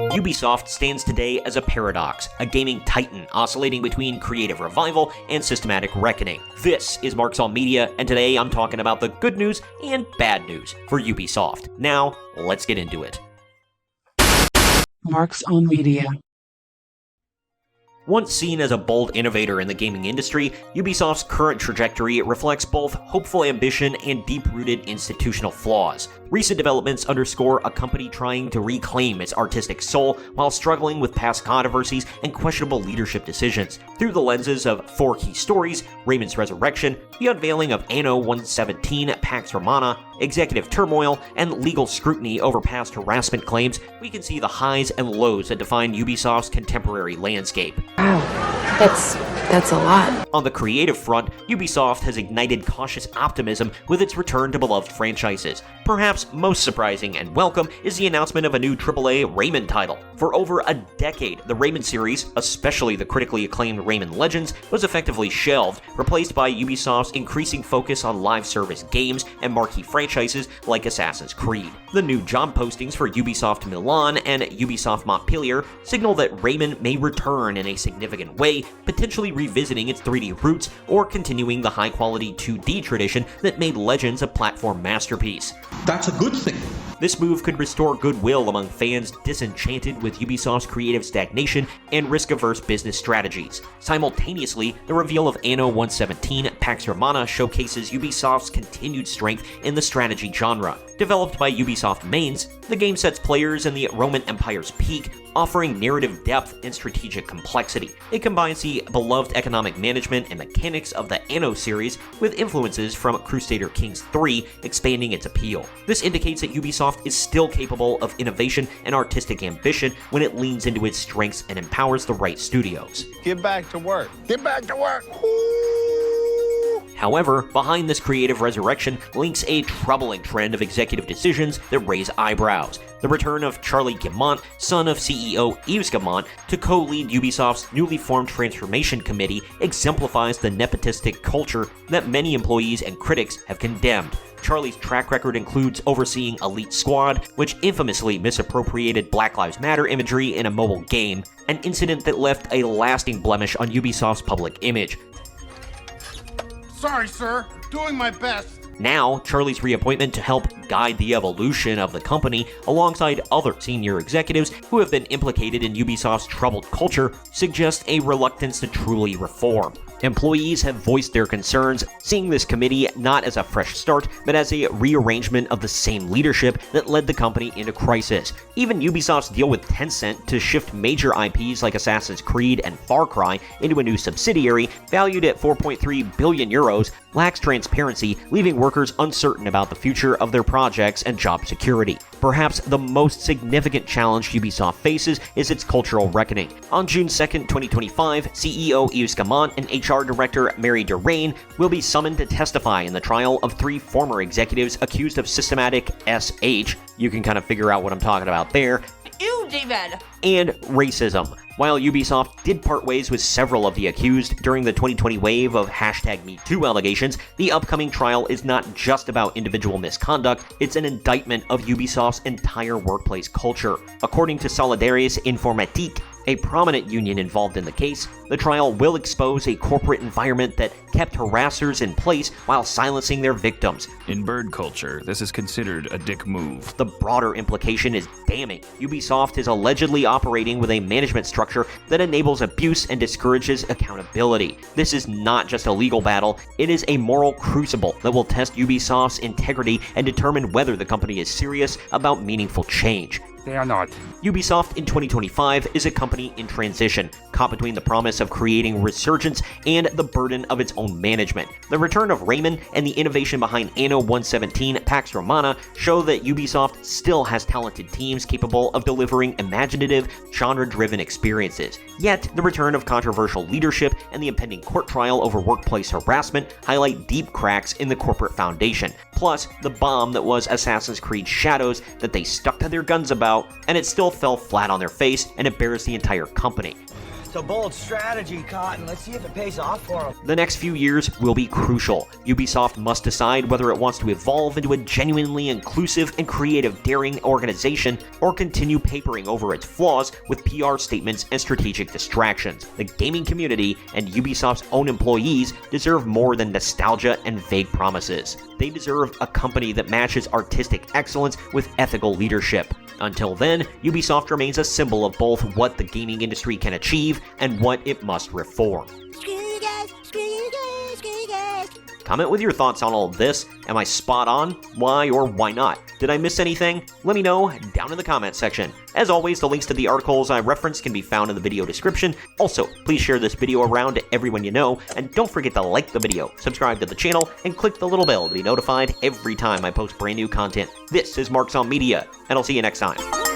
Ubisoft stands today as a paradox, a gaming titan oscillating between creative revival and systematic reckoning. This is Mark's All Media, and today I'm talking about the good news and bad news for Ubisoft. Now, let's get into it. Mark's All Media. Once seen as a bold innovator in the gaming industry, Ubisoft's current trajectory reflects both hopeful ambition and deep-rooted institutional flaws. Recent developments underscore a company trying to reclaim its artistic soul while struggling with past controversies and questionable leadership decisions. Through the lenses of four key stories, Rayman's resurrection, the unveiling of Anno 117 Pax Romana, executive turmoil, and legal scrutiny over past harassment claims, we can see the highs and lows that define Ubisoft's contemporary landscape. Wow, that's a lot. On the creative front, Ubisoft has ignited cautious optimism with its return to beloved franchises. Perhaps most surprising and welcome is the announcement of a new AAA Rayman title. For over a decade, the Rayman series, especially the critically acclaimed Rayman Legends, was effectively shelved, replaced by Ubisoft's increasing focus on live service games and marquee franchises like Assassin's Creed. The new job postings for Ubisoft Milan and Ubisoft Montpellier signal that Rayman may return in a significant way, potentially revisiting its 3D roots or continuing the high-quality 2D tradition that made Legends a platform masterpiece. That's a good thing. This move could restore goodwill among fans disenchanted with Ubisoft's creative stagnation and risk-averse business strategies. Simultaneously, the reveal of Anno 117 Pax Romana showcases Ubisoft's continued strength in the strategy genre. Developed by Ubisoft Mainz, the game sets players in the Roman Empire's peak, offering narrative depth and strategic complexity. It combines the beloved economic management and mechanics of the Anno series with influences from Crusader Kings 3, expanding its appeal. This indicates that Ubisoft is still capable of innovation and artistic ambition when it leans into its strengths and empowers the right studios. Get back to work. Get back to work. However, behind this creative resurrection links a troubling trend of executive decisions that raise eyebrows. The return of Charlie Guillemot, son of CEO Yves Guillemot, to co-lead Ubisoft's newly formed transformation committee exemplifies the nepotistic culture that many employees and critics have condemned. Charlie's track record includes overseeing Elite Squad, which infamously misappropriated Black Lives Matter imagery in a mobile game, an incident that left a lasting blemish on Ubisoft's public image. Sorry, sir. Doing my best. Now, Charlie's reappointment to help guide the evolution of the company alongside other senior executives who have been implicated in Ubisoft's troubled culture suggests a reluctance to truly reform. Employees have voiced their concerns, seeing this committee not as a fresh start, but as a rearrangement of the same leadership that led the company into crisis. Even Ubisoft's deal with Tencent to shift major IPs like Assassin's Creed and Far Cry into a new subsidiary, valued at 4.3 billion euros, lacks transparency, leaving workers uncertain about the future of their projects and job security. Perhaps the most significant challenge Ubisoft faces is its cultural reckoning. On June 2nd, 2025, CEO Yves Guillemot and HR Director Mary Durain will be summoned to testify in the trial of three former executives accused of systematic SH, you can kind of figure out what I'm talking about there, and racism. While Ubisoft did part ways with several of the accused during the 2020 wave of #MeToo allegations, the upcoming trial is not just about individual misconduct, it's an indictment of Ubisoft's entire workplace culture. According to Solidaris Informatique, a prominent union involved in the case, the trial will expose a corporate environment that kept harassers in place while silencing their victims. In bird culture, this is considered a dick move. The broader implication is damning. Ubisoft is allegedly operating with a management structure that enables abuse and discourages accountability. This is not just a legal battle, it is a moral crucible that will test Ubisoft's integrity and determine whether the company is serious about meaningful change. They are not. Ubisoft in 2025 is a company in transition, caught between the promise of creating resurgence and the burden of its own management. The return of Rayman and the innovation behind Anno 117 Pax Romana show that Ubisoft still has talented teams capable of delivering imaginative, genre-driven experiences. Yet, the return of controversial leadership and the impending court trial over workplace harassment highlight deep cracks in the corporate foundation. Plus, the bomb that was Assassin's Creed Shadows that they stuck to their guns about, and it still fell flat on their face and embarrassed the entire company. It's a bold strategy, Cotton. Let's see if it pays off for them. The next few years will be crucial. Ubisoft must decide whether it wants to evolve into a genuinely inclusive and creative daring organization or continue papering over its flaws with PR statements and strategic distractions. The gaming community and Ubisoft's own employees deserve more than nostalgia and vague promises. They deserve a company that matches artistic excellence with ethical leadership. Until then, Ubisoft remains a symbol of both what the gaming industry can achieve and what it must reform. Screw you guys, screw you guys, screw you guys. Comment with your thoughts on all of this. Am I spot on? Why or why not? Did I miss anything? Let me know down in the comment section. As always, the links to the articles I referenced can be found in the video description. Also, please share this video around to everyone you know, and don't forget to like the video, subscribe to the channel, and click the little bell to be notified every time I post brand new content. This is Marks on Media, and I'll see you next time.